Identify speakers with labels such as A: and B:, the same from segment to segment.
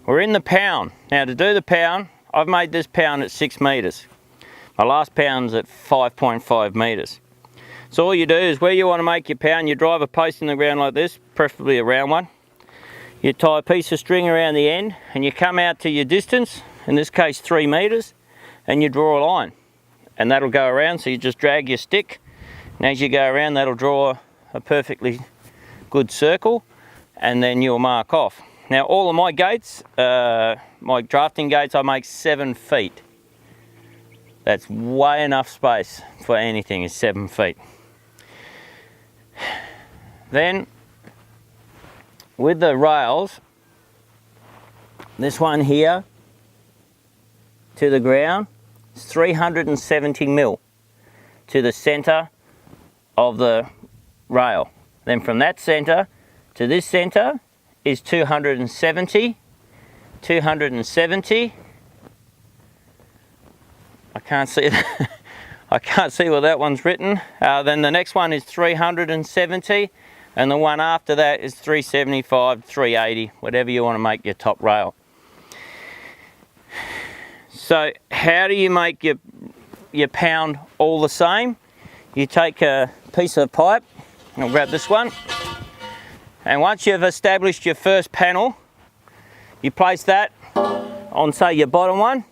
A: We're in the pound. Now to do the pound, I've made this pound at 6 metres. My last pound's at 5.5 metres. So all you do is where you want to make your pound, you drive a post in the ground like this, preferably a round one. You tie a piece of string around the end and you come out to your distance, in this case 3 metres, and you draw a line. And that'll go around, so you just drag your stick, and as you go around that'll draw a perfectly good circle, and then you'll mark off. Now all of my gates, my drafting gates, I make 7 feet. That's way enough space for anything, is 7 feet. Then with the rails, this one here to the ground is 370 mil to the centre of the rail. Then from that centre to this centre is 270. I can't see that. I can't see where that one's written. Then the next one is 370, and the one after that is 375, 380, whatever you want to make your top rail. So how do you make your pound all the same? You take a piece of pipe, I'll grab this one, and once you've established your first panel, you place that on, say, your bottom one,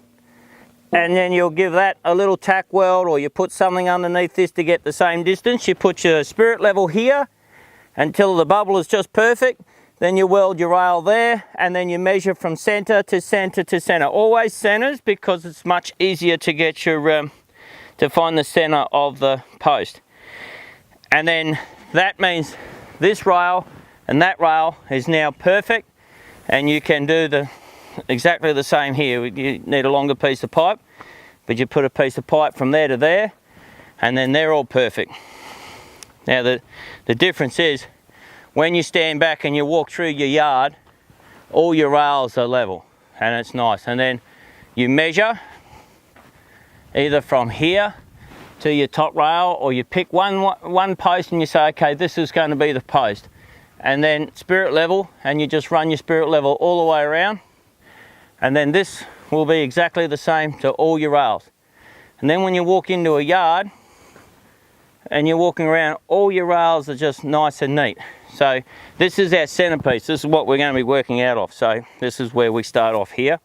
A: and then you'll give that a little tack weld, or you put something underneath this to get the same distance. You put your spirit level here until the bubble is just perfect, then you weld your rail there, and then you measure from centre to centre to centre. Always centres, because it's much easier to get your to find the centre of the post. And then that means this rail and that rail is now perfect, and you can do exactly the same here. You need a longer piece of pipe, but you put a piece of pipe from there to there, and then they're all perfect. Now the difference is, when you stand back and you walk through your yard, all your rails are level, and it's nice. And then you measure either from here to your top rail, or you pick one post and you say, okay, this is going to be the post, and then spirit level, and you just run your spirit level all the way around, and then this will be exactly the same to all your rails. And then when you walk into a yard and you're walking around, all your rails are just nice and neat. So this is our centerpiece. This is what we're going to be working out of. So this is where we start off here.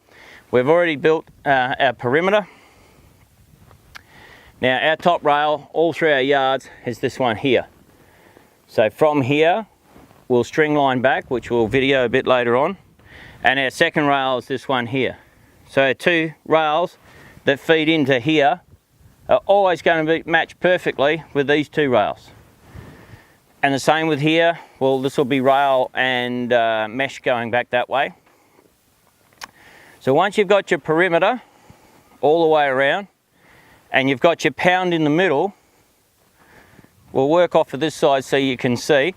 A: We've already built our perimeter. Now our top rail all through our yards is this one here. So from here we'll string line back, which we'll video a bit later on, and our second rail is this one here. So our 2 rails that feed into here are always going to match perfectly with these 2 rails. And the same with here. Well, this will be rail and mesh going back that way. So once you've got your perimeter all the way around, and you've got your pound in the middle, we'll work off of this side so you can see.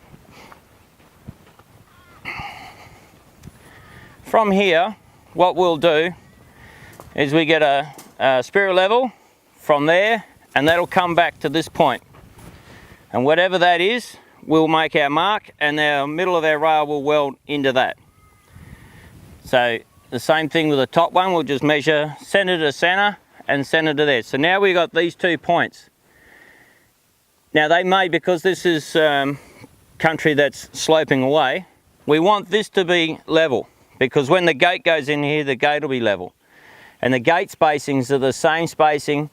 A: From here, what we'll do is we get a spirit level from there, and that'll come back to this point. And whatever that is, we'll make our mark, and our middle of our rail will weld into that. So the same thing with the top one, we'll just measure centre to centre and centre to there. So now we've got these 2 points. Now they may, because this is country that's sloping away, we want this to be level, because when the gate goes in here, the gate will be level. And the gate spacings are the same spacing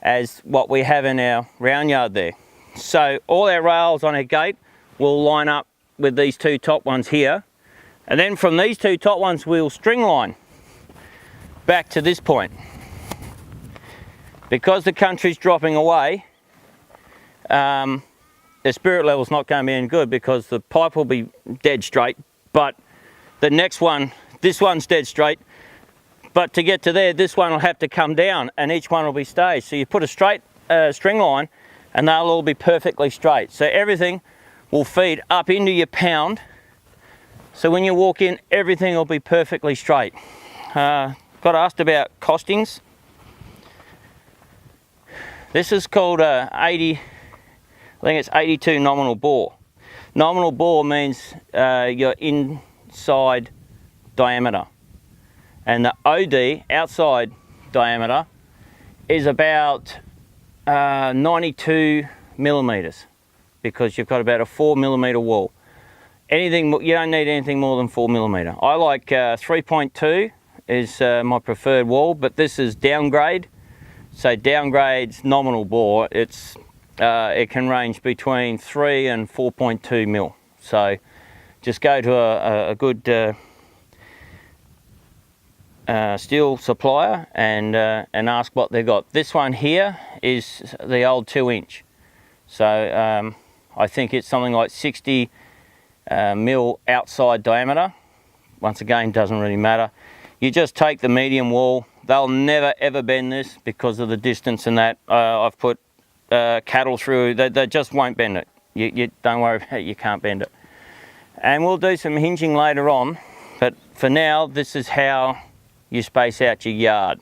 A: as what we have in our round yard there. So all our rails on our gate will line up with these 2 top ones here, and then from these 2 top ones we'll string line back to this point. Because the country's dropping away, the spirit level's not going to be any good, because the pipe will be dead straight, but the next one, this one's dead straight, but to get to there, this one will have to come down, and each one will be staged. So you put a straight string line, and they'll all be perfectly straight. So everything will feed up into your pound. So when you walk in, everything will be perfectly straight. Got asked about costings. This is called 80, I think it's 82 nominal bore. Nominal bore means your inside diameter. And the OD, outside diameter, is about 92 millimeters, because you've got about a 4 millimeter wall. Anything, you don't need anything more than 4 millimeter. I like 3.2 is my preferred wall, but this is downgrade. So downgrade's nominal bore. It can range between 3 and 4.2 mil. So just go to a good steel supplier and ask what they've got. This one here is the old 2-inch. So I think it's something like 60 mil outside diameter. Once again, doesn't really matter. You just take the medium wall. They'll never ever bend this because of the distance and that. I've put cattle through, they just won't bend it. You don't worry about it, you can't bend it. And we'll do some hinging later on, but for now, this is how you space out your yard.